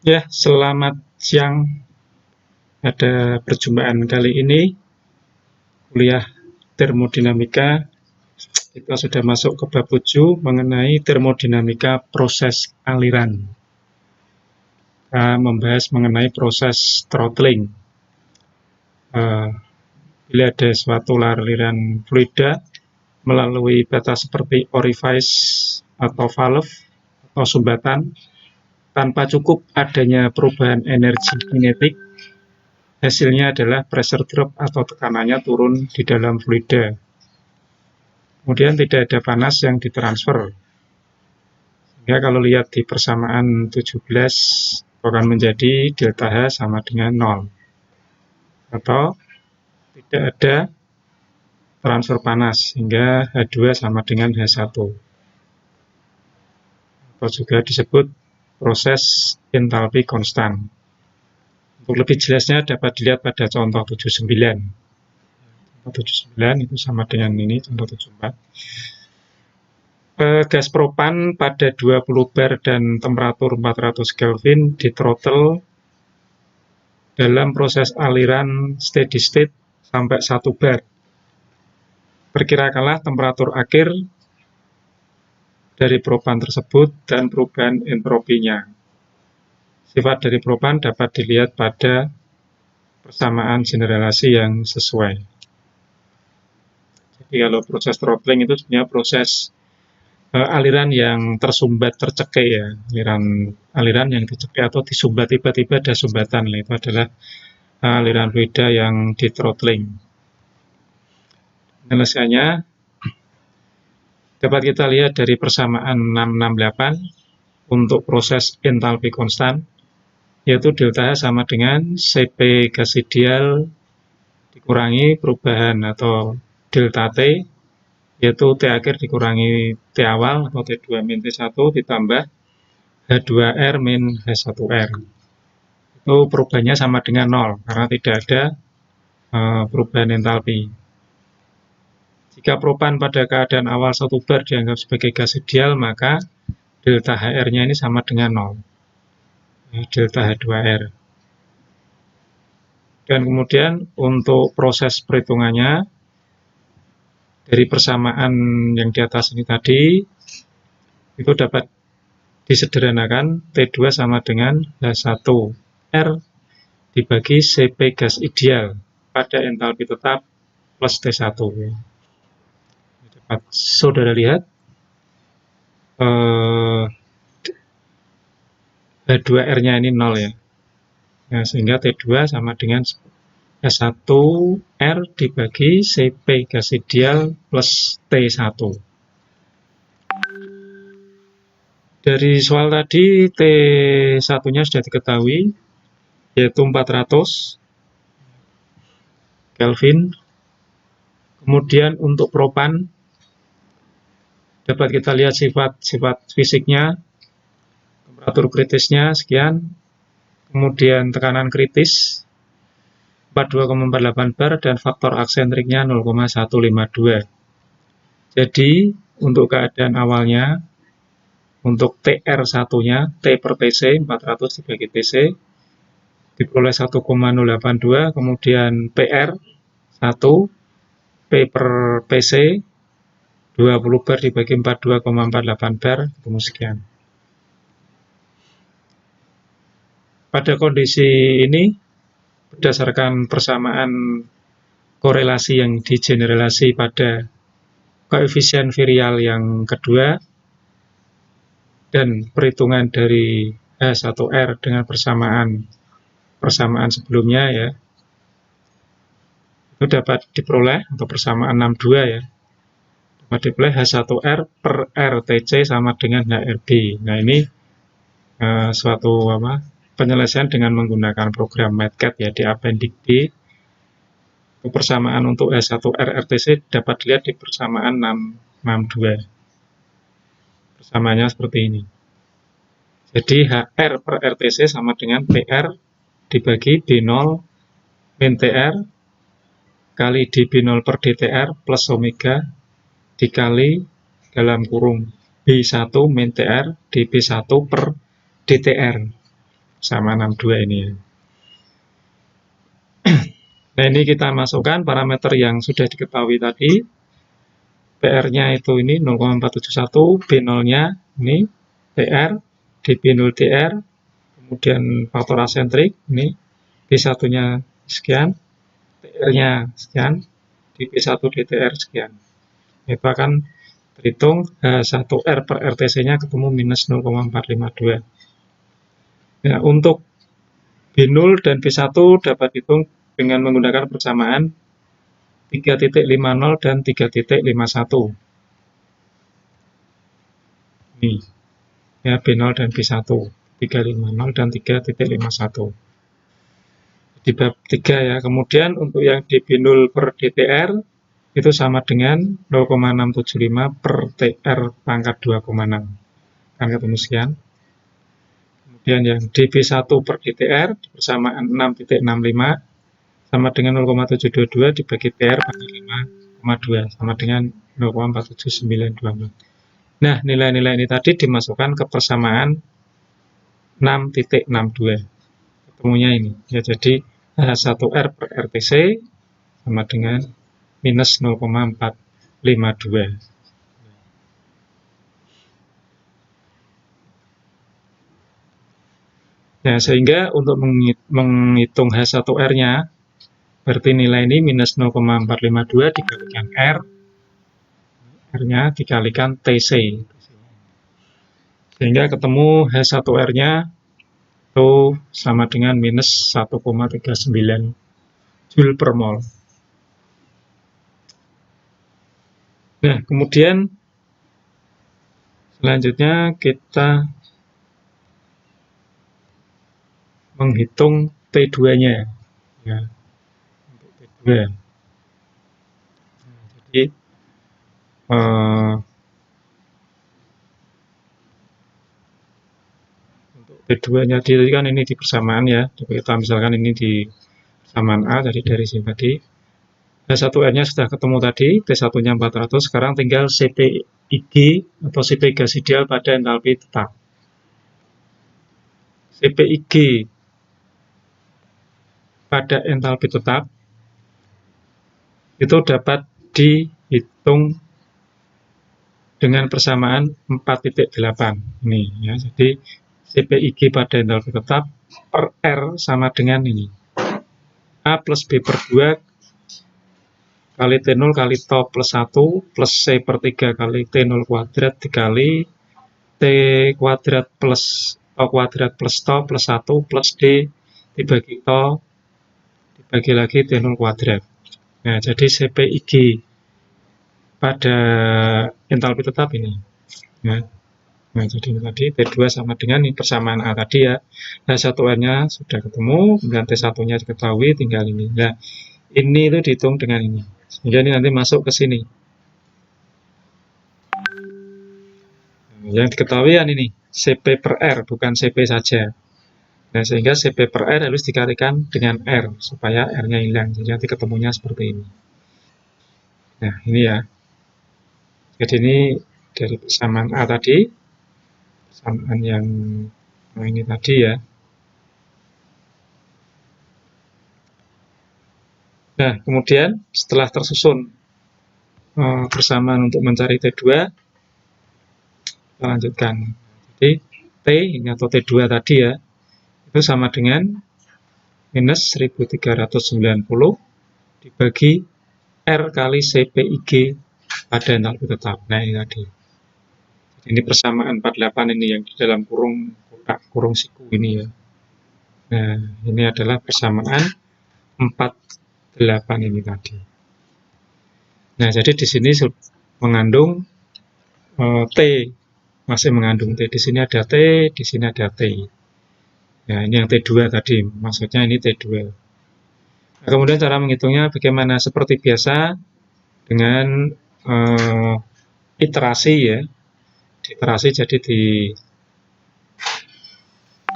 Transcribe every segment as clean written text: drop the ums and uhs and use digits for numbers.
Ya, selamat siang. Pada perjumpaan kali ini, kuliah termodinamika, kita sudah masuk ke bab 7 mengenai termodinamika proses aliran. Kita membahas mengenai proses throttling. Bila ada suatu aliran fluida melalui batas seperti orifice atau valve atau sumbatan, tanpa cukup adanya perubahan energi kinetik, hasilnya adalah pressure drop atau tekanannya turun di dalam fluida. Kemudian tidak ada panas yang ditransfer. Sehingga kalau lihat di persamaan 17 akan menjadi delta H sama dengan 0. Atau tidak ada transfer panas sehingga H2 sama dengan H1. Atau juga disebut proses entalpi konstan. Untuk lebih jelasnya dapat dilihat pada contoh 79. Contoh 79 itu sama dengan ini, contoh 74. Gas propan pada 20 bar dan temperatur 400 Kelvin di throttle dalam proses aliran steady state sampai 1 bar. Perkirakanlah temperatur akhir dari propan tersebut dan perubahan entropinya. Sifat dari propan dapat dilihat pada persamaan generalisasi yang sesuai. Jadi kalau proses throttling itu sebenarnya proses aliran yang tersumbat, tercekik ya, aliran yang dicekik atau disumbat, tiba-tiba ada sumbatan, itu adalah aliran fluida yang di throttling. Penyelesaiannya dapat kita lihat dari persamaan 668 untuk proses entalpi konstan, yaitu delta H sama dengan Cp gas ideal dikurangi perubahan atau delta T, yaitu T akhir dikurangi T awal atau T2 min T1 ditambah H2R min H1R. Itu perubahannya sama dengan 0 karena tidak ada perubahan entalpi. Jika propan pada keadaan awal 1 bar dianggap sebagai gas ideal, maka delta HR-nya ini sama dengan 0. Delta H2R. Dan kemudian untuk proses perhitungannya, dari persamaan yang di atas ini tadi, itu dapat disederhanakan T2 sama dengan H1R dibagi Cp gas ideal pada entalpi tetap plus T1. Dapat saudara lihat H2R-nya ini 0 ya. Nah, sehingga T2 sama dengan H1R dibagi Cp gas ideal plus T1. Dari soal tadi T1-nya sudah diketahui, yaitu 400 Kelvin. Kemudian untuk propan dapat kita lihat sifat-sifat fisiknya, temperatur kritisnya sekian, kemudian tekanan kritis 42,48 bar dan faktor aksentriknya 0,152. Jadi untuk keadaan awalnya, untuk TR1-nya, T per TC 400 dibagi TC diperoleh 1,082, kemudian PR 1, P per PC 20 bar dibagi 42,48 bar, ketemu sekian. Pada kondisi ini, berdasarkan persamaan korelasi yang digeneralisasi pada koefisien virial yang kedua dan perhitungan dari H1R dengan persamaan sebelumnya ya, itu dapat diperoleh untuk persamaan 62 ya, dapat diperoleh H1R per RTC sama dengan HRB. Nah ini suatu penyelesaian dengan menggunakan program MATCAD ya di Appendix B. Persamaan untuk H1R RTC dapat dilihat di persamaan 662. Persamaannya seperti ini. Jadi HR per RTC sama dengan PR dibagi B0 min TR kali dB0 per DTR plus omega dikali dalam kurung B1 min TR dB1 per DTR. sama 62 ini ya. Nah, ini kita masukkan parameter yang sudah diketahui tadi. PR-nya itu ini 0,471, B0-nya ini PR, DB0 DR, kemudian faktor asentrik, ini B1-nya sekian, TR-nya sekian, DB1 DTR sekian. Itu akan terhitung H1R per RTC-nya ketemu minus 0,452. Nah, untuk B0 dan B1 dapat dihitung dengan menggunakan persamaan 3.50 dan 3.51. Ini ya, B0 dan B1, 350 dan 3.51. Di bab 3 ya. Kemudian untuk yang DB0 per DTR itu sama dengan 0,675 per TR pangkat 2,6. Kan ketemu sekian. Kemudian yang DB1 per DTR persamaan 6.65 sama dengan 0,722 dibagi TR pangkat 5,2 sama dengan 0,47924. Nah, nilai-nilai ini tadi dimasukkan ke persamaan 6.62. Ketemunya ini. Ya, jadi H1R per RTC sama dengan minus 0,452. Nah, sehingga untuk menghitung H1R-nya, berarti nilai ini minus 0,452 dikalikan R-nya dikalikan TC. Sehingga ketemu H1R-nya itu sama dengan minus 1,39 Joule per mol. Nah, kemudian selanjutnya kita menghitung T2-nya. Ya, untuk T2. Nah, jadi untuk T2-nya jadi kan ini di persamaan ya. Kita misalkan ini di persamaan A tadi dari sini tadi. H1R-nya sudah ketemu tadi, T1-nya 400, sekarang tinggal CPIG atau CP gas ideal pada entalpi tetap. CPIG pada entalpi tetap itu dapat dihitung dengan persamaan 4.8. Ini ya, jadi CPIG pada entalpi tetap per R sama dengan ini. A plus B per 2 kali T0 kali TO plus 1 plus C per 3 kali T0 kuadrat dikali T kuadrat plus TO kuadrat plus TO plus 1 plus D dibagi TO dibagi lagi T0 kuadrat. Nah, jadi CPIG pada entalpi tetap ini. Nah, jadi ini tadi T2 sama dengan ini persamaan A tadi ya. H1R-nya sudah ketemu, kemudian T1-nya diketahui, tinggal ini. Nah, ini itu dihitung dengan ini. Sehingga ini nanti masuk ke sini. Yang diketahui kan ini, CP per R, bukan CP saja. Nah, sehingga CP per R harus dikalikan dengan R, supaya R-nya hilang. Jadi nanti ketemunya seperti ini. Nah, ini ya. Jadi ini dari persamaan A tadi, persamaan yang ini tadi ya. Nah, kemudian setelah tersusun persamaan untuk mencari T2, kita lanjutkan. Jadi T ini atau T2 tadi ya, itu sama dengan minus 1390 dibagi R kali CPIG pada entalpi tetap. Nah, ini tadi. Jadi ini persamaan 48 ini yang di dalam kurung kotak, kurung siku ini ya. Nah, ini adalah persamaan 48 ini tadi. Nah, jadi di sini mengandung T, masih mengandung T. Di sini ada T, di sini ada T. Nah, ini yang T2 tadi, maksudnya ini T2. Nah, kemudian cara menghitungnya bagaimana? Seperti biasa dengan iterasi ya. Iterasi jadi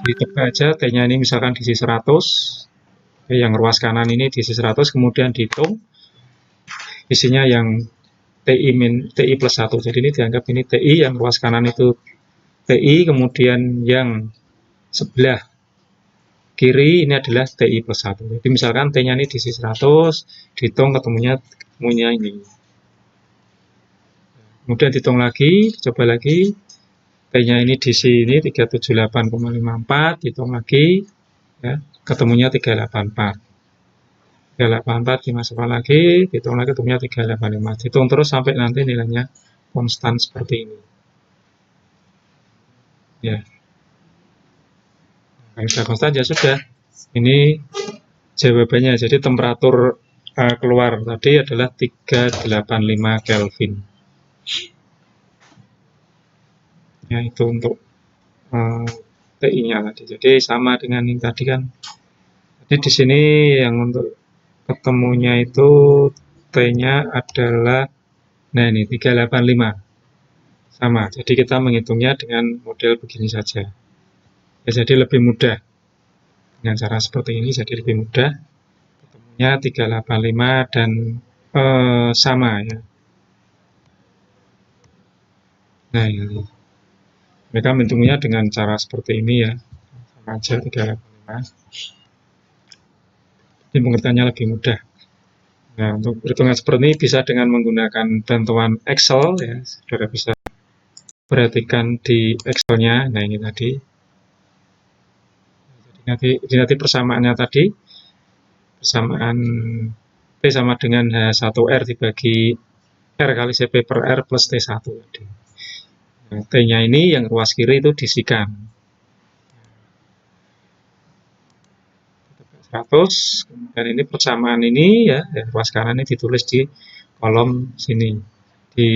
ditebak aja T-nya ini misalkan diisi 100. Yang ruas kanan ini diisi 100, kemudian dihitung isinya yang TI plus 1. Jadi ini dianggap ini TI, yang ruas kanan itu TI, kemudian yang sebelah kiri ini adalah TI plus 1. Jadi misalkan T-nya ini diisi 100, dihitung ketemunya ini. Kemudian dihitung lagi, coba lagi. T-nya ini diisi ini 378,54, dihitung lagi, ya, ketemunya 384. 384 dimasukkan lagi, dihitung lagi ketemunya 385. Dihitung terus sampai nanti nilainya konstan seperti ini. Ya. Kalau sudah konstan ya sudah. Ini jawabannya. Jadi temperatur keluar tadi adalah 385 Kelvin. Ya, itu untuk TI-nya tadi. Jadi sama dengan yang tadi kan. Jadi di sini yang untuk ketemunya itu T-nya adalah, nah ini 385. Sama. Jadi kita menghitungnya dengan model begini saja. Ya, jadi lebih mudah. Dengan cara seperti ini jadi lebih mudah. Ketemunya 385 dan sama ya. Nah ini. Mereka menghitungnya dengan cara seperti ini ya. Sama aja 385. Jadi pengertiannya lebih mudah. Nah, untuk perhitungan seperti ini bisa dengan menggunakan bantuan Excel ya. Saudara bisa perhatikan di Excel-nya. Nah, ini tadi. Jadi nanti persamaannya tadi, persamaan P sama dengan H1R dibagi R kali CP per R plus T1 tadi. Nah, T-nya ini yang ruas kiri itu disikan. 100, kemudian ini persamaan ini ya, ruas kanan ini ditulis di kolom sini, di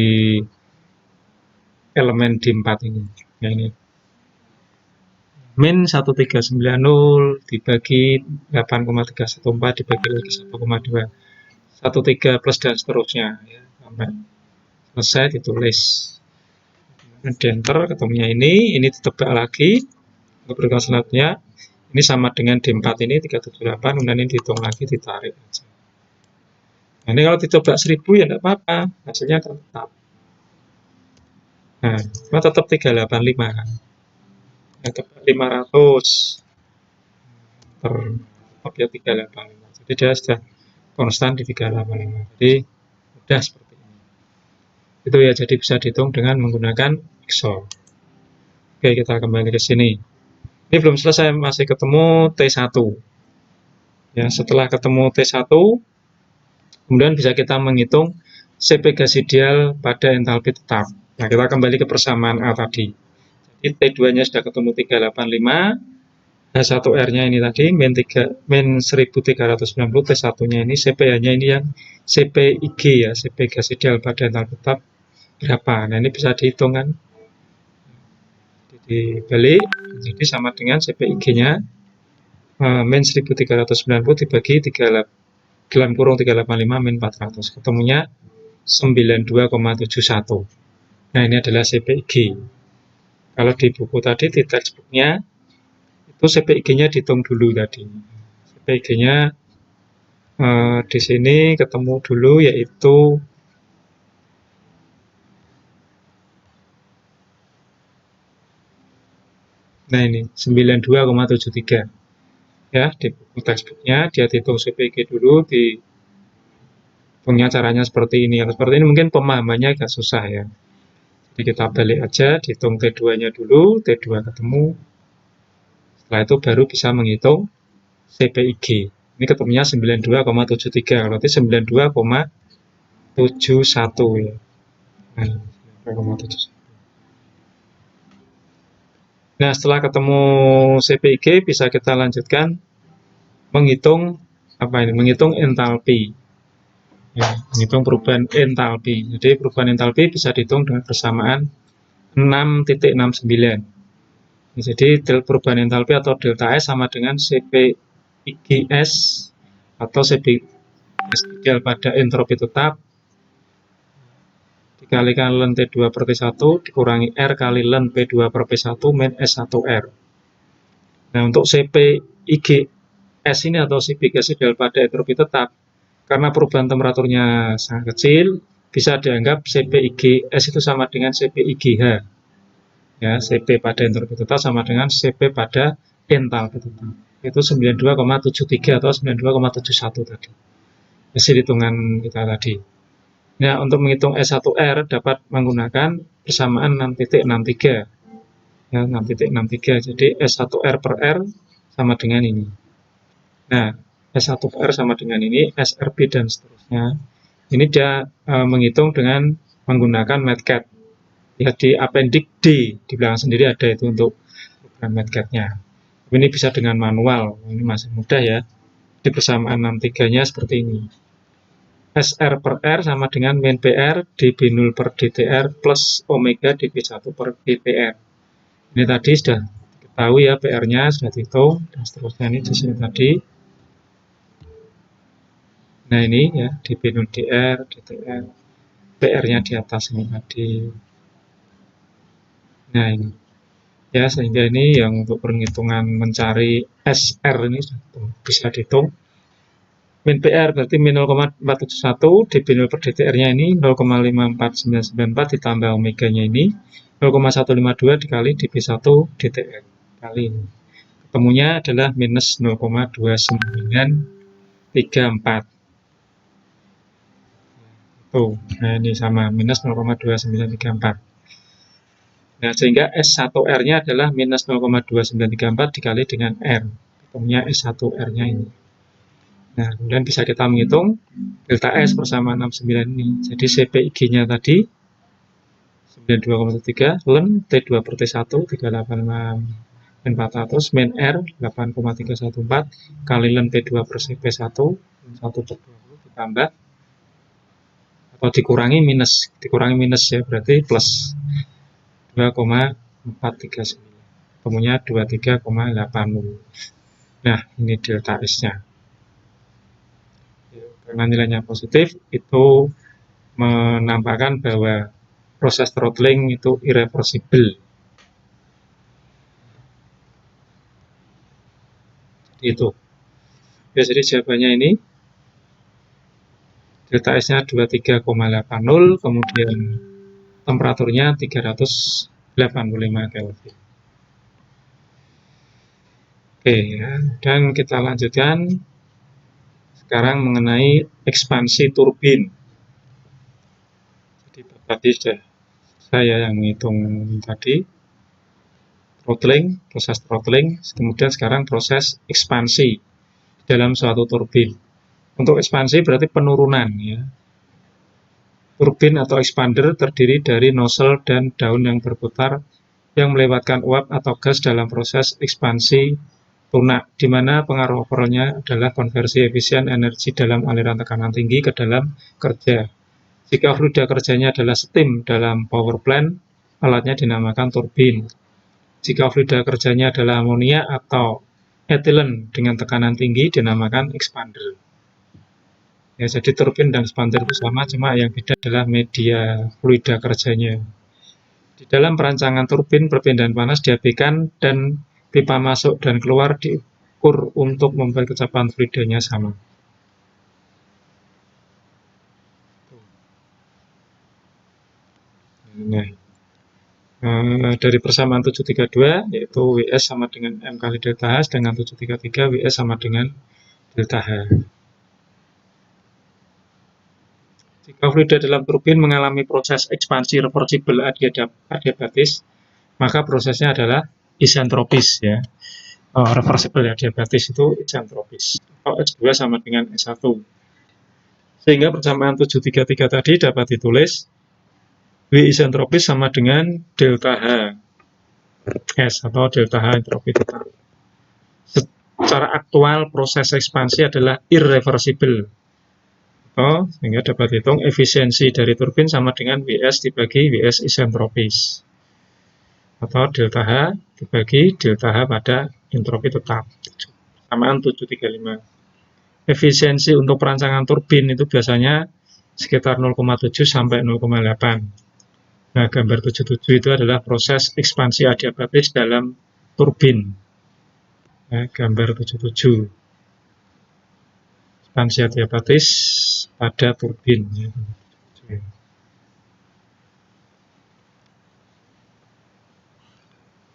elemen D4 ini. Ya, ini min 1390 dibagi 8,314 dibagi lagi 1,2 13 plus dan seterusnya ya, sampai selesai ditulis. Di enter ketemunya ini ditebak lagi untuk perhitungan selanjutnya. Ini sama dengan D4 ini 378, kemudian ini dihitung lagi, ditarik aja. Nah, ini kalau dicoba 1000 ya tidak apa-apa, hasilnya tetap. Nah, tetap 385 kan. Ya, 500 tetap ya 385. Jadi dia sudah konstan di 385. Jadi mudah seperti ini. Itu ya, jadi bisa dihitung dengan menggunakan Excel. Oke, kita kembali ke sini. Ini belum selesai, masih ketemu T1. Ya, setelah ketemu T1, kemudian bisa kita menghitung CP gas ideal pada entalpi tetap. Nah, kita kembali ke persamaan A tadi. Jadi T2-nya sudah ketemu 385, H1R-nya ini tadi, min 1390, T1-nya ini, CP-nya ini yang CPIG ya, CP gas ideal pada entalpi tetap berapa. Nah, ini bisa dihitung kan. Dibalik, jadi sama dengan CPIG-nya min 1390 dibagi 385 min 400, ketemunya 92,71. Nah, ini adalah CPIG. Kalau di buku tadi, di textbook-nya itu CPIG-nya dihitung dulu tadi. CPIG-nya di sini ketemu dulu, yaitu nah ini 92,73. Ya, di buku textbook-nya dia hitung CPIG dulu, dihitungnya caranya seperti ini. Kalau seperti ini mungkin pemahamannya agak susah ya. Jadi kita balik aja, dihitung T2-nya dulu, T2 ketemu. Setelah itu baru bisa menghitung CPIG. Ini ketemunya 92,73, berarti 92,71 ya. Nah, 92,71. Nah, setelah ketemu CPIG, bisa kita lanjutkan menghitung apa ini? Menghitung entalpi. Ya, menghitung perubahan entalpi. Jadi perubahan entalpi bisa dihitung dengan persamaan 6.69. Jadi perubahan entalpi atau delta S sama dengan CPIGS atau CP ideal pada entropi tetap dikalikan ln T2 per T1 dikurangi R kali ln P2 per P1 min S1R. Nah, untuk CPIGS ini atau CPIGS ideal pada entropi tetap, karena perubahan temperaturnya sangat kecil, bisa dianggap CPIGS itu sama dengan CPIGH. Ya, CP pada entropi tetap sama dengan CP pada entalpi tetap. Itu 92,73 atau 92,71 tadi. Hasil hitungan kita tadi. Nah, untuk menghitung S1R dapat menggunakan persamaan 6.63. Ya, 6.63. Jadi S1R per R sama dengan ini. Nah, S1R sama dengan ini, SRP dan seterusnya. Ini dia menghitung dengan menggunakan MATCAD. Ya, di appendix D, di belakang sendiri ada itu untuk program MATCAD-nya. Ini bisa dengan manual, ini masih mudah ya. Di persamaan 63-nya seperti ini. SR per R sama dengan min PR dB0 per DTR plus omega dB1 per DTR. Ini tadi sudah diketahui ya, PR-nya sudah dihitung, dan seterusnya ini di sini tadi. Nah ini ya, dB0 DR, DTR, PR-nya di atas ini tadi. Nah ini. Ya, sehingga ini yang untuk perhitungan mencari SR ini bisa dihitung. Min PR berarti min 0,471, dB0 per DTR-nya ini 0,54994 ditambah omeganya ini 0,152 dikali dB1 DTR kali ini. Ketemunya adalah minus 0,2934. Tuh, nah ini sama minus 0,2934. Nah, sehingga S1R-nya adalah minus 0,2934 dikali dengan R. Ketemunya S1R-nya ini. Nah, kemudian bisa kita menghitung delta S bersama 69 ini. Jadi CPIG-nya tadi 92,3, ln T2 per T1 386 400 min R 8,314 kali ln T2 per CP1 1 per 20 ditambah atau dikurangi minus ya, berarti plus 2,439. Ketemunya 23,80. Nah, ini delta S-nya. Karena nilainya positif, itu menampakkan bahwa proses throttling itu irreversible. Itu. Ya, jadi jawabannya ini delta S-nya 23,80, kemudian temperaturnya 385 Kelvin. Oke, ya. Dan kita lanjutkan sekarang mengenai ekspansi turbin. Jadi tadi sudah saya yang menghitung tadi proses throttling, kemudian sekarang proses ekspansi dalam suatu turbin. Untuk ekspansi berarti penurunan ya. Turbin atau expander terdiri dari nozzle dan daun yang berputar yang melewatkan uap atau gas dalam proses ekspansi lunak, di mana pengaruh overallnya adalah konversi efisien energi dalam aliran tekanan tinggi ke dalam kerja. Jika fluida kerjanya adalah steam dalam power plant, alatnya dinamakan turbin. Jika fluida kerjanya adalah amonia atau etilen dengan tekanan tinggi, dinamakan expander. Ya, jadi turbin dan expander itu sama, cuma yang beda adalah media fluida kerjanya. Di dalam perancangan turbin, perpindahan panas diabaikan dan pipa masuk dan keluar diukur untuk membuat kecepatan fluidanya sama. Nah, dari persamaan 732 yaitu WS sama dengan M kali delta H, dengan 733 WS sama dengan delta H. Jika fluida dalam turbin mengalami proses ekspansi reversible adiabatis, maka prosesnya adalah isentropis ya. Reversible adiabatis itu isentropis. H2 sama dengan S1. Sehingga persamaan 733 tadi dapat ditulis W isentropis sama dengan delta H S atau delta H entropi tetap. Secara aktual proses ekspansi adalah irreversible. Sehingga dapat dihitung efisiensi dari turbin sama dengan WS dibagi WS isentropis. Atau delta H dibagi delta H pada entropi tetap. Samaan 735. Efisiensi untuk perancangan turbin itu biasanya sekitar 0,7 sampai 0,8. Nah, gambar 77 itu adalah proses ekspansi adiabatis dalam turbin. Nah, gambar 77. Ekspansi adiabatis pada turbin.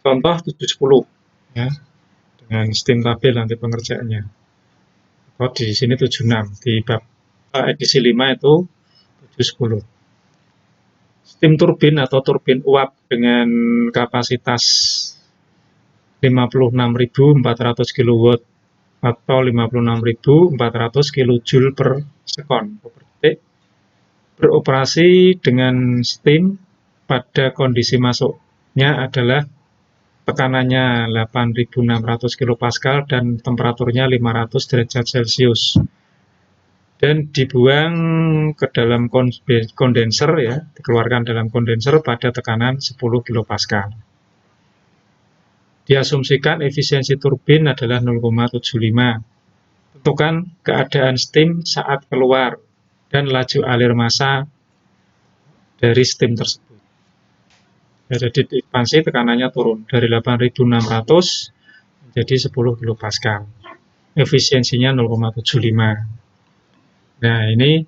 Contoh 710. Ya. dengan steam tabel nanti pengerjaannya. Oh, di sini 76, di bab edisi 5 itu 710. Steam turbin atau turbin uap dengan kapasitas 56.400 kW atau 56.400 kJ per sekon per detik beroperasi dengan steam pada kondisi masuknya adalah tekanannya 8.600 kPa dan temperaturnya 500 derajat Celcius. Dan dibuang ke dalam kondenser ya, dikeluarkan dalam kondenser pada tekanan 10 kPa. Diasumsikan efisiensi turbin adalah 0,75. Tentukan keadaan steam saat keluar dan laju alir massa dari steam tersebut. Ya, jadi ekspansi tekanannya turun dari 8.600 menjadi 10 kPa. Efisiensinya 0,75. Nah, ini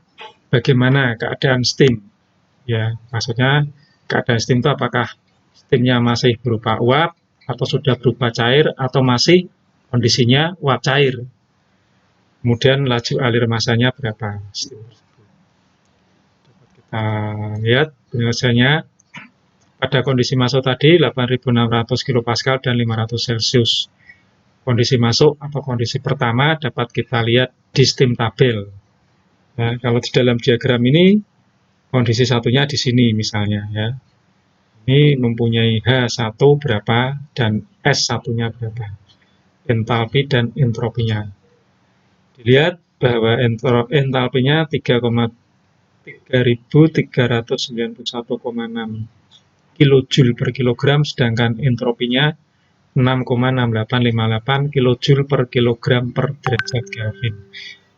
bagaimana keadaan steam? Ya, maksudnya keadaan steam itu apakah steamnya masih berupa uap atau sudah berupa cair atau masih kondisinya uap cair. Kemudian laju alir massanya berapa? Steam tersebut. Kita lihat penjelasannya. Pada kondisi masuk tadi 8.600 kPa dan 500 Celcius. Kondisi masuk atau kondisi pertama dapat kita lihat di steam tabel. Nah, kalau di dalam diagram ini kondisi satunya di sini misalnya ya. Ini mempunyai H1 berapa dan S1-nya berapa. Entalpi dan entropinya. Dilihat bahwa entalpinya 3.391,6 kJ per kilogram, sedangkan entropinya 6,6858 kJ per kilogram per derajat Kelvin.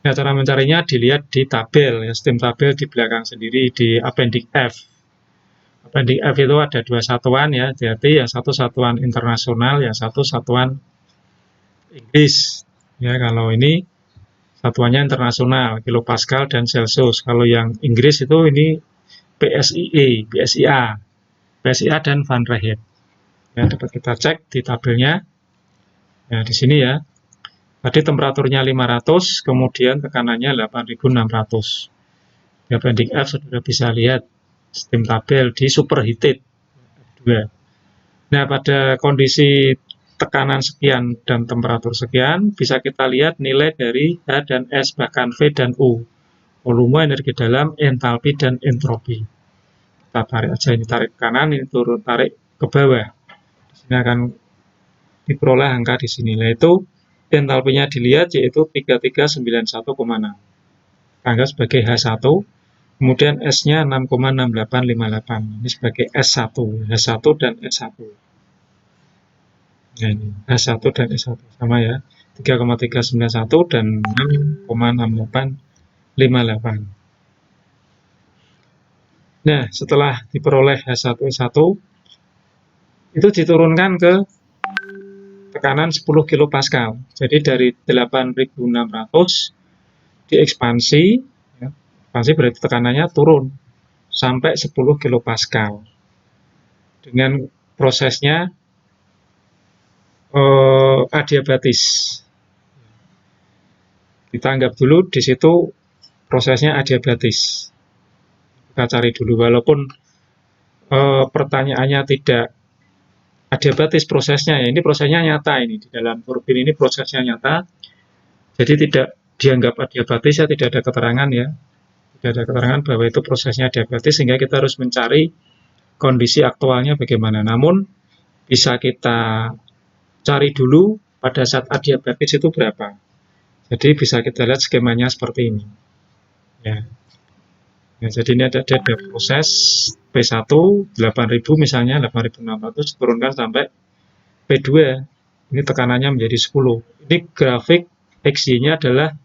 Nah, cara mencarinya dilihat di tabel, ya, steam tabel di belakang sendiri di appendix F. Appendix F itu ada dua satuan ya, jadi yang satu satuan internasional, yang satu satuan Inggris. Ya, kalau ini satuannya internasional, kilopascal dan Celsius. Kalau yang Inggris itu ini PSIA dan Fahrenheit. Ya, dapat kita cek di tabelnya. Ya, di sini ya. Tadi temperaturnya 500, kemudian tekanannya 8.600. Di appendix F sudah bisa lihat steam tabel di superheated. Nah, pada kondisi tekanan sekian dan temperatur sekian, bisa kita lihat nilai dari H dan S, bahkan V dan U. Volume, energi dalam, entalpi, dan entropi. Kita tarik aja, ini tarik ke kanan, ini turun, tarik ke bawah. Di sini akan diperoleh angka di sini, yaitu entalpinya dilihat yaitu 3391,6. Anggap sebagai H1, kemudian S-nya 6,6858. Ini sebagai S1, H1 dan S1. Nah, ini H1 dan S1 sama ya, 3,391 dan 6,6858. Nah, setelah diperoleh H1 S1 itu diturunkan ke tekanan 10 kPa. Jadi dari 8.600 diekspansi, ya, ekspansi berarti tekanannya turun sampai 10 kPa. Dengan prosesnya adiabatis. Kita anggap dulu di situ prosesnya adiabatis. Kita cari dulu, walaupun pertanyaannya tidak adiabatis prosesnya, ya ini prosesnya nyata, ini di dalam turbin ini prosesnya nyata, jadi tidak dianggap adiabatis ya, tidak ada keterangan ya, tidak ada keterangan bahwa itu prosesnya adiabatis, sehingga kita harus mencari kondisi aktualnya bagaimana. Namun bisa kita cari dulu pada saat adiabatis itu berapa. Jadi bisa kita lihat skemanya seperti ini ya. Nah, jadi ini ada proses P1 8.000 misalnya 8.600 turunkan sampai P2. Ini tekanannya menjadi 10. Ini grafik XY-nya adalah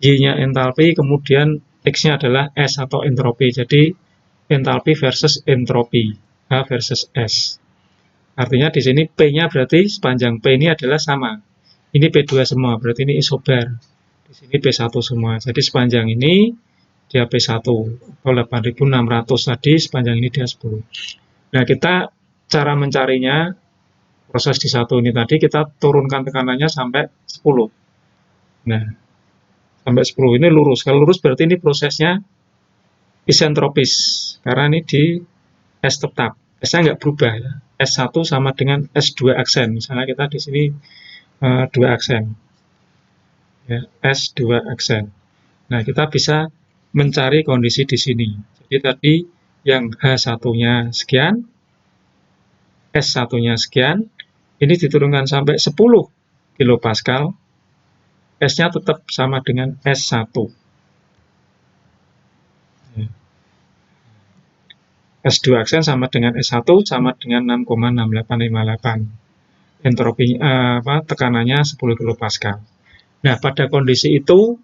Y-nya entalpi, kemudian X-nya adalah S atau entropi. Jadi entalpi versus entropi, H versus S. Artinya di sini P-nya berarti sepanjang P ini adalah sama. Ini P2 semua, berarti ini isobar. Di sini P1 semua. Jadi sepanjang ini dia P1 atau 8.600 tadi, sepanjang ini dia 10. Nah, kita cara mencarinya proses di satu ini tadi kita turunkan tekanannya sampai 10. Nah, sampai 10 ini lurus. Kalau lurus berarti ini prosesnya isentropis, karena ini di S tetap. S-nya nggak berubah ya. S1 sama dengan S2 aksen. Misalnya kita di sini 2 aksen. Ya, S2 aksen. Nah, kita bisa mencari kondisi di sini. Jadi tadi yang H1-nya sekian, S1-nya sekian, ini diturunkan sampai 10 kilopascal, S-nya tetap sama dengan S1. S2 aksen sama dengan S1 sama dengan 6,6858. Entropi tekanannya 10 kilopascal. Nah, pada kondisi itu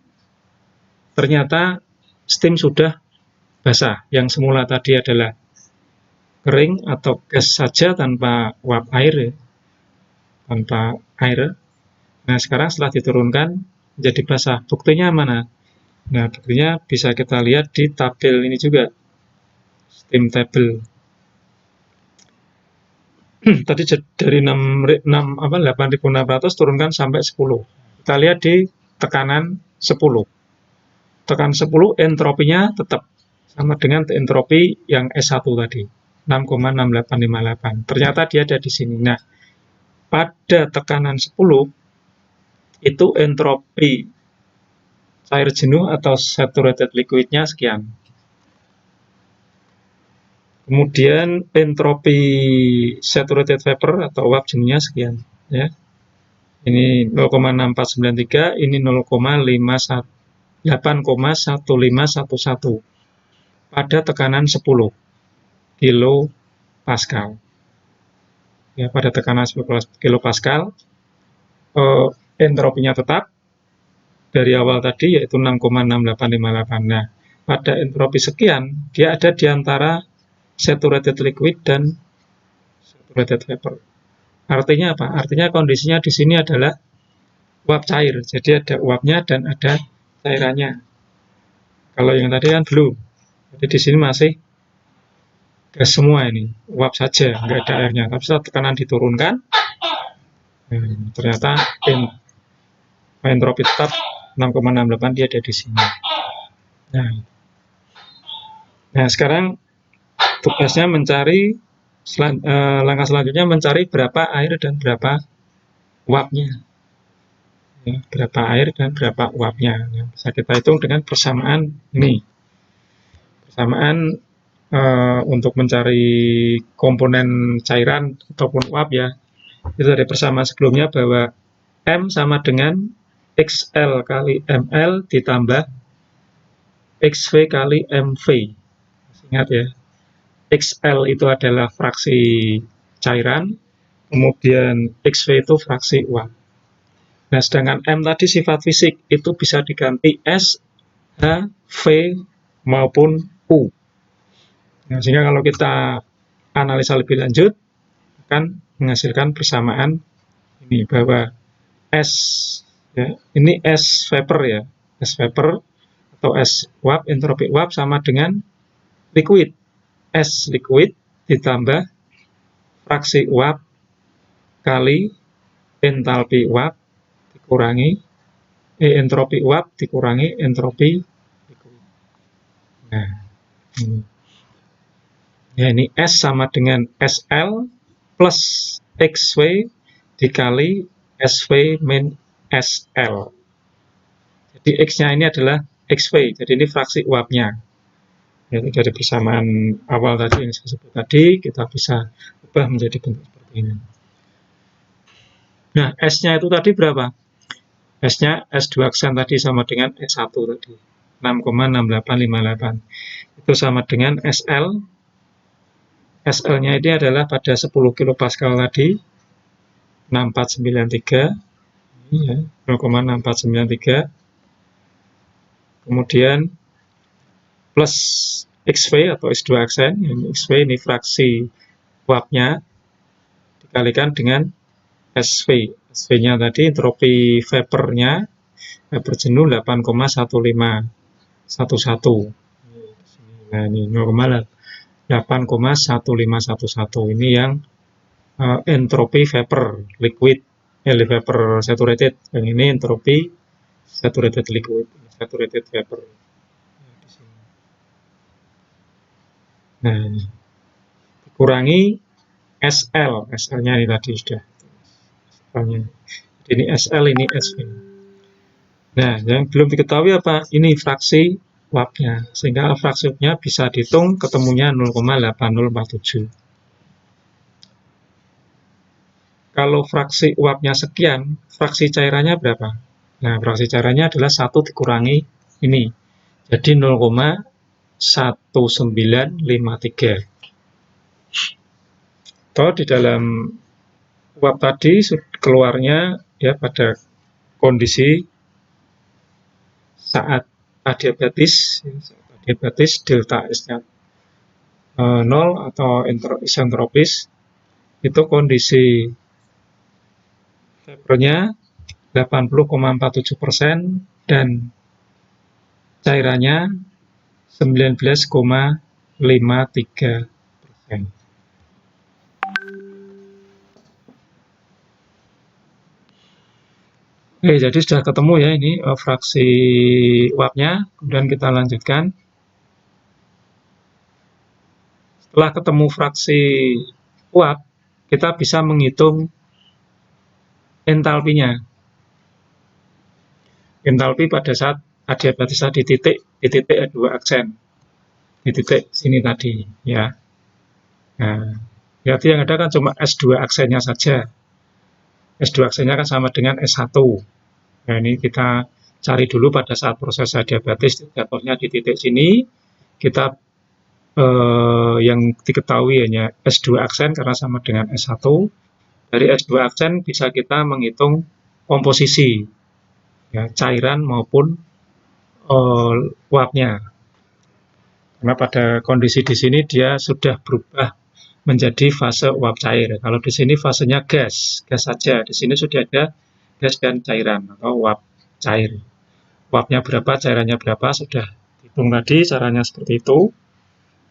ternyata steam sudah basah. Yang semula tadi adalah kering atau gas saja tanpa uap air ya. Tanpa air. Nah, sekarang setelah diturunkan menjadi basah. Buktinya mana? Nah, buktinya bisa kita lihat di tabel ini juga. Steam table. Tadi dari 8.600 turunkan sampai 10. Kita lihat di tekanan 10. Tekanan 10 entropinya tetap sama dengan entropi yang S1 tadi, 6,6858. Ternyata dia ada di sini. Nah, pada tekanan 10 itu entropi cair jenuh atau saturated liquidnya sekian. Kemudian entropi saturated vapor atau uap jenuhnya sekian, ya. Ini 0,6493, ini 8,1511 pada tekanan 10 kilopascal. Ya, pada tekanan 10 kilopascal, entropinya tetap dari awal tadi yaitu 6,6858. Nah, pada entropi sekian, dia ada di antara saturated liquid dan saturated vapor. Artinya apa? Artinya kondisinya di sini adalah uap cair. Jadi ada uapnya dan ada cairannya. Kalau yang tadi kan belum. Jadi di sini masih gas semua ini, uap saja, nggak ada airnya. Tapi setelah tekanan diturunkan, ternyata entropi tetap 6,68 dia ada di sini. Nah, sekarang tugasnya mencari langkah selanjutnya mencari berapa air dan berapa uapnya. Ya, berapa air dan berapa uapnya. Nah, bisa kita hitung dengan persamaan ini. Persamaan untuk mencari komponen cairan ataupun uap ya. Itu dari persamaan sebelumnya bahwa M sama dengan XL kali ML ditambah XV kali MV. Ingat ya. XL itu adalah fraksi cairan, kemudian XV itu fraksi uap. Nah, sedangkan M tadi sifat fisik itu bisa diganti S, H, V maupun U. Nah, sehingga kalau kita analisa lebih lanjut akan menghasilkan persamaan ini bahwa S ya, ini S vapor ya, S vapor atau S uap, entropi uap sama dengan liquid. S liquid ditambah fraksi uap kali entalpi uap dikurangi entropi uap dikurangi entropi liquid. Nah, ini. Ya, ini S sama dengan SL plus XV dikali SV min SL. Jadi X-nya ini adalah XV, jadi ini fraksi uapnya. Jadi dari persamaan awal tadi yang saya sebut tadi, kita bisa ubah menjadi bentuk seperti ini. Nah, S-nya itu tadi berapa? S-nya S2 aksen tadi sama dengan S1 tadi, 6,6858. Itu sama dengan SL. SL-nya ini adalah pada 10 kilopascal tadi, 6493, ini ya, 0,6493. Kemudian plus XV atau S2 aksen, ini XV ini fraksi uapnya dikalikan dengan SV. SV-nya tadi entropi vapornya, vapor jenuh 8,1511. Nah, ini 0,8,1511 ini yang entropi vapor liquid, vapor saturated. Yang ini entropi saturated liquid, saturated vapor. Nah, ini dikurangi SL, SL-nya ini tadi sudah. SL-nya. Ini SL, ini SV. Nah, yang belum diketahui apa? Ini fraksi uapnya. Sehingga fraksi uapnya bisa dihitung ketemunya 0,8047. Kalau fraksi uapnya sekian, fraksi cairannya berapa? Nah, fraksi cairannya adalah 1 dikurangi ini. Jadi 0,1953. Atau di dalam uap tadi keluarnya ya pada kondisi saat adiabatis delta S-nya 0 atau isentropis, itu kondisi vapornya 80,47% dan cairannya 19,53%. Oke, jadi sudah ketemu ya ini fraksi uapnya. Kemudian kita lanjutkan. Setelah ketemu fraksi uap, kita bisa menghitung entalpinya. Entalpi pada saat adiabatis di titik dua aksen, di titik sini tadi ya. Nah, berarti yang ada kan cuma S2 aksennya saja. S2 aksennya kan sama dengan S1. Nah, ini kita cari dulu pada saat proses adiabatis jatuhnya di titik sini. Kita yang diketahui hanya S2 aksen karena sama dengan S1. Dari S2 aksen bisa kita menghitung komposisi ya, cairan maupun uapnya. Karena pada kondisi di sini dia sudah berubah menjadi fase uap cair. Kalau di sini fasenya gas saja. Di sini sudah ada gas dan cairan atau uap cair. Uapnya berapa, cairannya berapa, sudah hitung tadi, caranya seperti itu.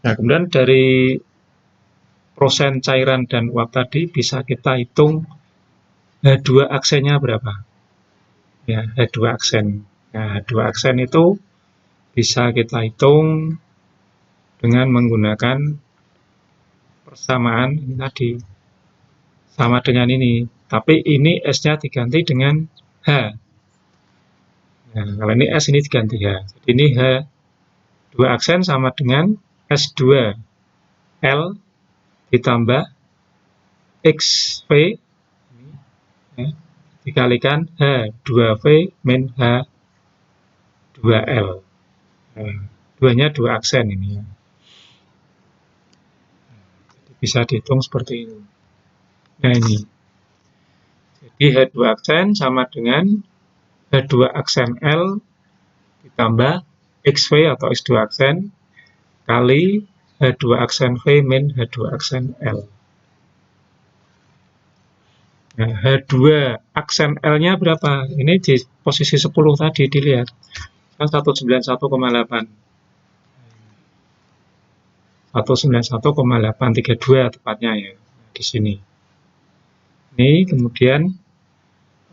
Nah, kemudian dari prosen cairan dan uap tadi bisa kita hitung H2 aksennya berapa. Ya, H2 aksen. Nah, H2 aksen itu bisa kita hitung dengan menggunakan persamaan ini tadi. Sama dengan ini. Tapi ini S-nya diganti dengan H. Nah, kalau ini S, ini diganti H. Jadi ini H2 aksen sama dengan S2L ditambah XV ya, dikalikan H2V min H2L. Nah, duanya 2 aksen ini ya. Bisa dihitung seperti ini. Nah, ini. Jadi H2 aksen sama dengan H2 aksen L ditambah XV atau X2 aksen kali H2 aksen V min H2 aksen L. Nah, H2 aksen L-nya berapa? Ini di posisi 10 tadi dilihat. Kan 191,8. 191,832 tepatnya ya di sini. Ini kemudian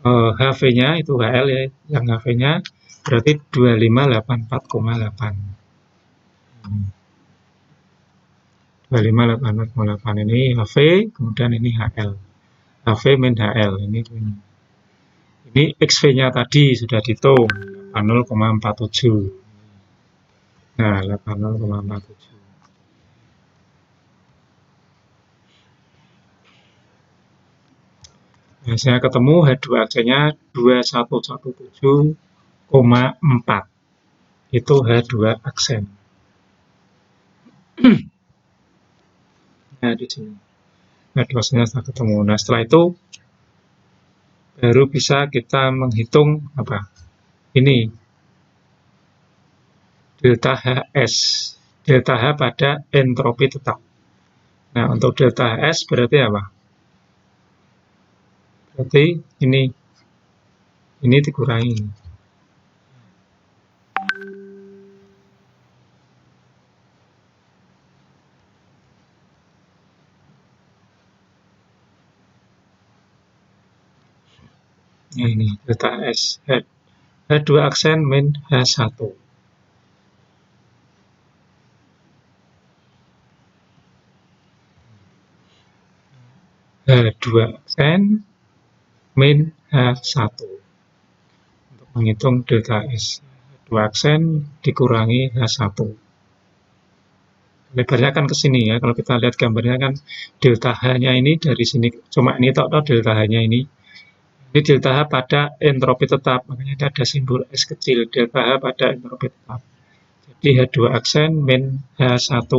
HV-nya itu HL ya, yang HV-nya berarti 2584,8. 2584,8 ini HV, kemudian ini HL. HV min HL ini. Ini XV-nya tadi sudah dihitung 80,47. Nah, 80,47. Nah, saya ketemu H2 aksennya 2117,4. Itu H2 aksen. Nah, di sini. H2 aksennya sudah ketemu. Nah, setelah itu baru bisa kita menghitung apa? Ini delta HS. Delta H pada entropi tetap. Nah, untuk delta HS berarti apa? Berarti ini dikurangi. Nah, ini delta S H2 aksen min H1. H2 aksen min H1 untuk menghitung delta S. H2 aksen dikurangi H1. Lebarnya kan ke sini ya. Kalau kita lihat gambarnya kan delta H-nya ini dari sini, cuma ini tok delta H-nya ini. Ini delta H pada entropi tetap, makanya ada simbol S kecil, delta H pada entropi tetap. Jadi H2 aksen min H1.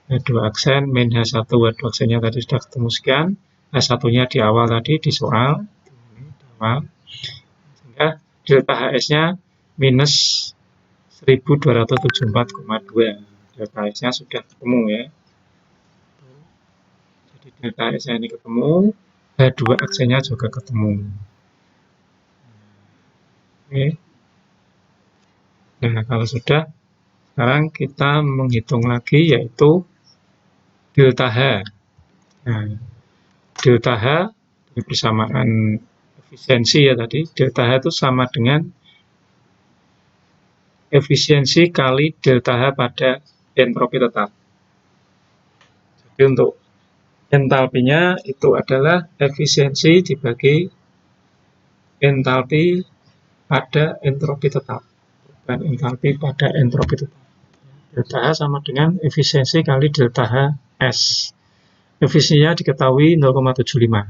H2 aksen min H1, H2 aksennya tadi sudah ketemu sekian, H1-nya di awal tadi, di soal, sehingga delta HS-nya minus 1274,2. Delta HS-nya sudah ketemu ya. Jadi delta HS-nya ini ketemu, H2 aksennya juga ketemu. Oke. Nah, kalau sudah, sekarang kita menghitung lagi yaitu delta H. Nah, delta H ini persamaan efisiensi ya tadi. Delta H itu sama dengan efisiensi kali delta H pada entropi tetap. Jadi untuk entalpinya itu adalah efisiensi dibagi entalpi pada entropi tetap. Dan entalpi pada entropi tetap. Delta H sama dengan efisiensi kali delta H S. Efisiensinya diketahui 0,75.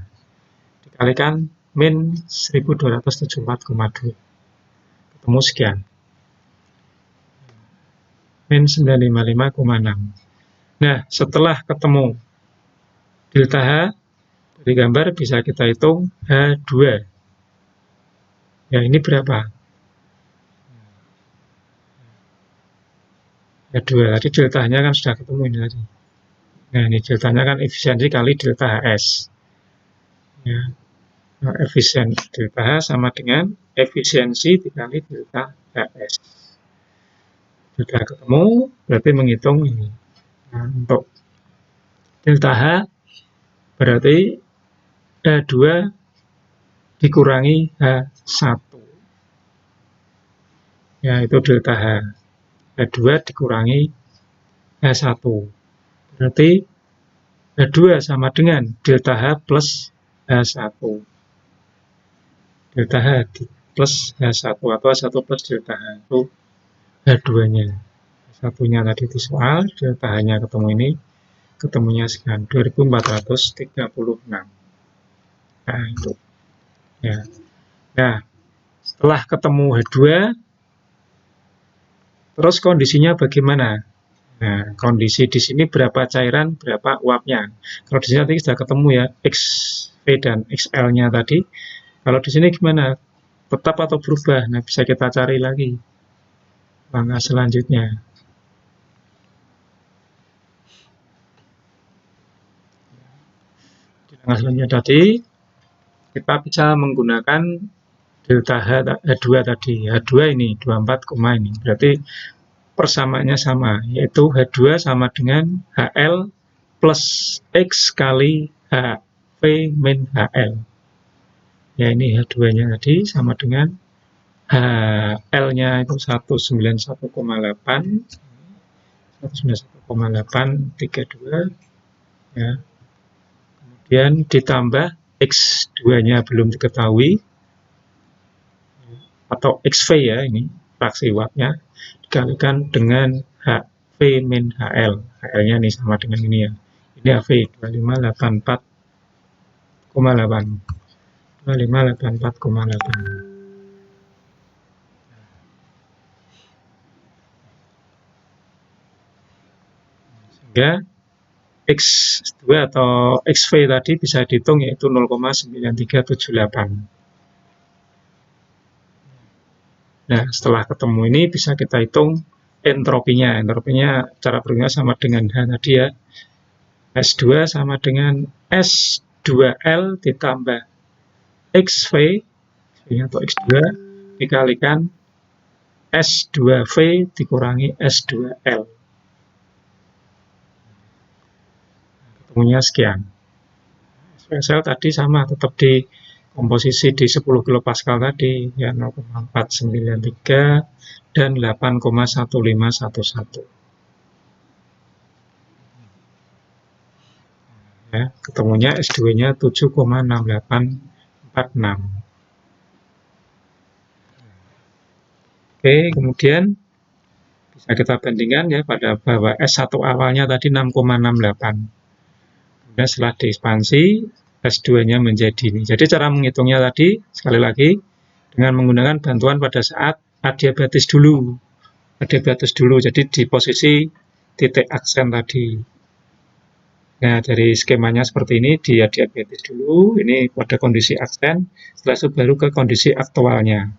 Dikalikan min 1274,2. Ketemu sekian. Min 955,6. Nah, setelah ketemu delta H, dari gambar bisa kita hitung H2. Ya, ini berapa? H2, tadi deltanya kan sudah ketemu ini tadi. Nah, ini deltanya kan efisiensi kali delta HS. Ya, nah, efisiensi delta H sama dengan efisiensi dikali delta HS. Sudah ketemu, berarti menghitung ini. Nah, untuk delta H berarti H2 dikurangi H1. Ya, itu delta H. H2 dikurangi H1. Berarti H2 sama dengan delta H plus H1. Delta H plus H1 atau H1 plus delta H itu H2-nya. H1-nya tadi di soal, delta H-nya ketemu ini, ketemunya sekian 2436. Nah, itu. Ya. Nah, setelah ketemu H2, terus kondisinya bagaimana? Nah, kondisi di sini berapa cairan, berapa uapnya. Kalau di sini tadi sudah ketemu ya, XV dan XL-nya tadi. Kalau di sini gimana? Tetap atau berubah? Nah, bisa kita cari lagi langkah selanjutnya. Di langkah selanjutnya tadi, kita bisa menggunakan delta H2 tadi. H2 ini 24, ini. Berarti persamaannya sama, yaitu H2 sama dengan HL plus X kali HV min HL. Ya, ini H2-nya tadi sama dengan HL-nya itu 191,8, 191,832, ya. Kemudian ditambah X2-nya belum diketahui, atau XV ya, ini fraksi wattnya, dikalikan dengan HV min HL. HL-nya ini sama dengan ini ya. Ini HV 2584,8. 2584,8. Sehingga X2 atau XV tadi bisa dihitung yaitu 0,9378. Nah, setelah ketemu ini bisa kita hitung entropinya. Entropinya cara perhitungnya sama dengan H tadi ya. S2 sama dengan S2L ditambah XV atau X2 dikalikan S2V dikurangi S2L. Ketemunya sekian. Sel tadi sama, tetap di komposisi di 10 kilopascal tadi, ya 0,493 dan 8,1511. Ya, ketemunya S2-nya 7,6846. Oke, kemudian bisa kita bandingkan ya pada bahwa S1 awalnya tadi 6,68. Kemudian setelah diekspansi, S2-nya menjadi ini. Jadi cara menghitungnya tadi, sekali lagi, dengan menggunakan bantuan pada saat adiabatis dulu. Adiabatis dulu, jadi di posisi titik aksen tadi. Nah, dari skemanya seperti ini, di adiabatis dulu, ini pada kondisi aksen, setelah itu baru ke kondisi aktualnya.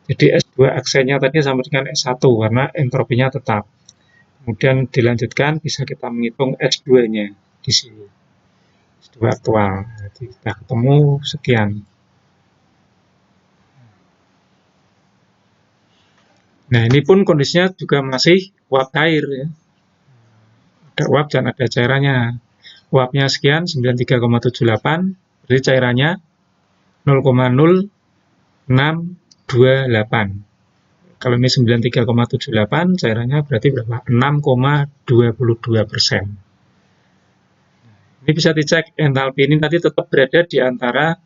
Jadi S2 aksennya tadi sama dengan S1, karena entropinya tetap. Kemudian dilanjutkan, bisa kita menghitung S2-nya di sini. S2 aktual. Jadi kita ketemu sekian. Nah, ini pun kondisinya juga masih uap cair ya. Ada uap dan ada cairannya. Uapnya sekian 93,78, berarti cairannya 0,0628. Kalau ini 93,78, cairannya berarti berapa? 6,22%. Ini bisa dicek entalpi ini tadi tetap berada di antara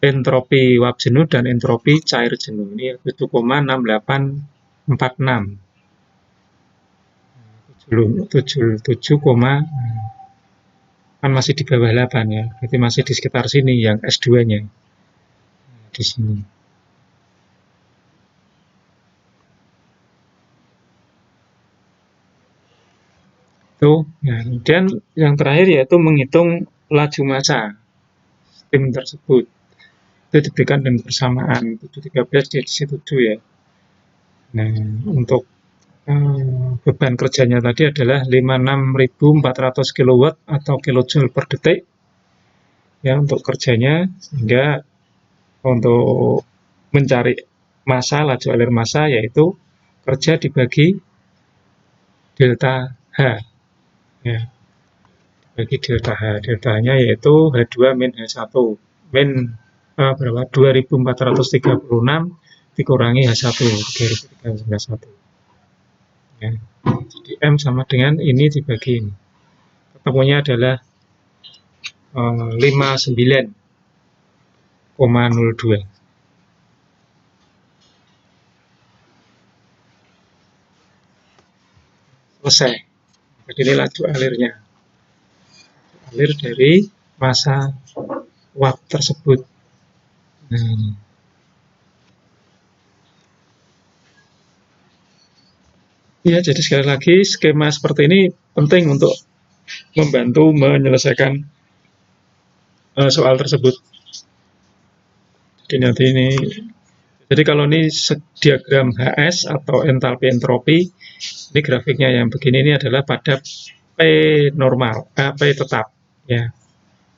entropi uap jenuh dan entropi cair jenuh. Ini 7,6846. 77, kan masih di bawah 8 ya. Berarti masih di sekitar sini yang S2-nya. Di sini. Tuh, ya. Kemudian yang terakhir yaitu menghitung laju massa steam tersebut. Itu diberikan dengan persamaan 713 di situ ya. Nah, untuk beban kerjanya tadi adalah 56.400 kW atau kilojoule per detik ya untuk kerjanya, sehingga untuk mencari massa, laju alir massa, yaitu kerja dibagi delta H ya, dibagi delta H. Deltanya yaitu H2 min H1 min berapa? 2436 dikurangi H1 3391 ya. Jadi M sama dengan ini dibagi ini. Ketemunya adalah 59,02. Selesai. Jadi ini laju alirnya. Alir dari massa uap tersebut. Ya, jadi sekali lagi skema seperti ini penting untuk membantu menyelesaikan soal tersebut. Jadi nanti ini, jadi kalau ini diagram HS atau entalpi entropi, ini grafiknya yang begini ini adalah pada P normal, P tetap, ya,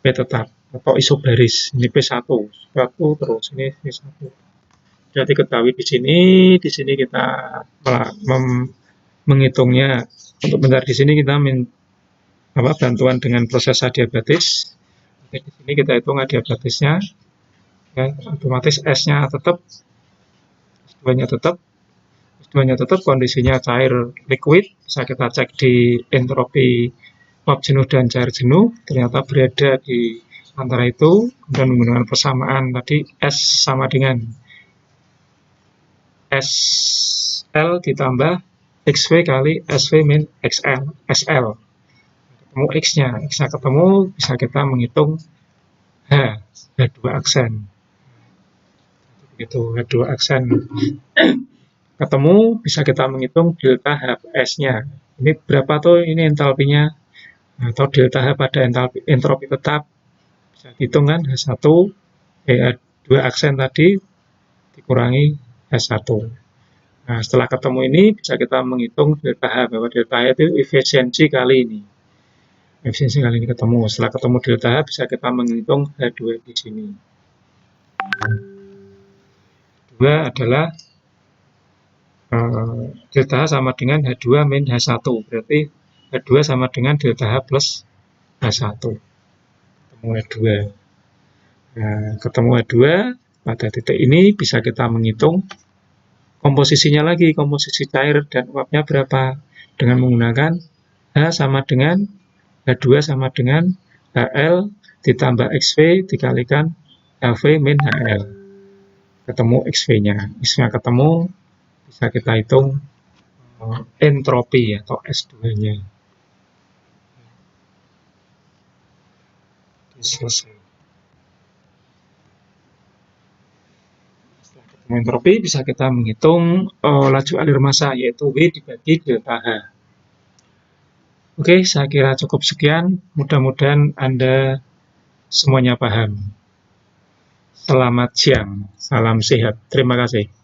P tetap atau isobaris. Ini P1, terus ini P1. Jadi ketahui di sini kita menghitungnya. Untuk bentar di sini kita bantuan dengan proses adiabatis. Oke, di sini kita hitung adiabatisnya. Ya, otomatis S-nya tetap, S2-nya tetap, kondisinya cair liquid. Bisa kita cek di entropi uap jenuh dan cair jenuh, ternyata berada di antara itu, dan menggunakan persamaan tadi S sama dengan SL ditambah XV kali SV min XL, SL. Ketemu X-nya, X-nya ketemu, bisa kita menghitung H2 aksen. Itu H2 aksen ketemu, bisa kita menghitung delta HS-nya. Ini berapa tuh ini entalpinya, atau delta H pada entropi tetap. Bisa dihitung kan, H1, H2 aksen tadi dikurangi H1. Nah, setelah ketemu ini, bisa kita menghitung delta H, bahwa delta H itu efisiensi kali ini. Efisiensi kali ini ketemu. Setelah ketemu delta H, bisa kita menghitung H2 di sini. H2 adalah delta H sama dengan H2 min H1. Berarti H2 sama dengan delta H plus H1. ketemu E2. Nah, ketemu E2, pada titik ini bisa kita menghitung komposisinya lagi, komposisi cair dan uapnya berapa. Dengan menggunakan H sama dengan H2 sama dengan HL ditambah XV dikalikan LV min HL. Ketemu XV-nya. X-nya ketemu, bisa kita hitung entropi atau S2-nya. Selesai. Setelah ketemu entropi, bisa kita menghitung laju alir massa, yaitu W dibagi delta H. Oke, saya kira cukup sekian. Mudah-mudahan Anda semuanya paham. Selamat siang, salam sehat. Terima kasih.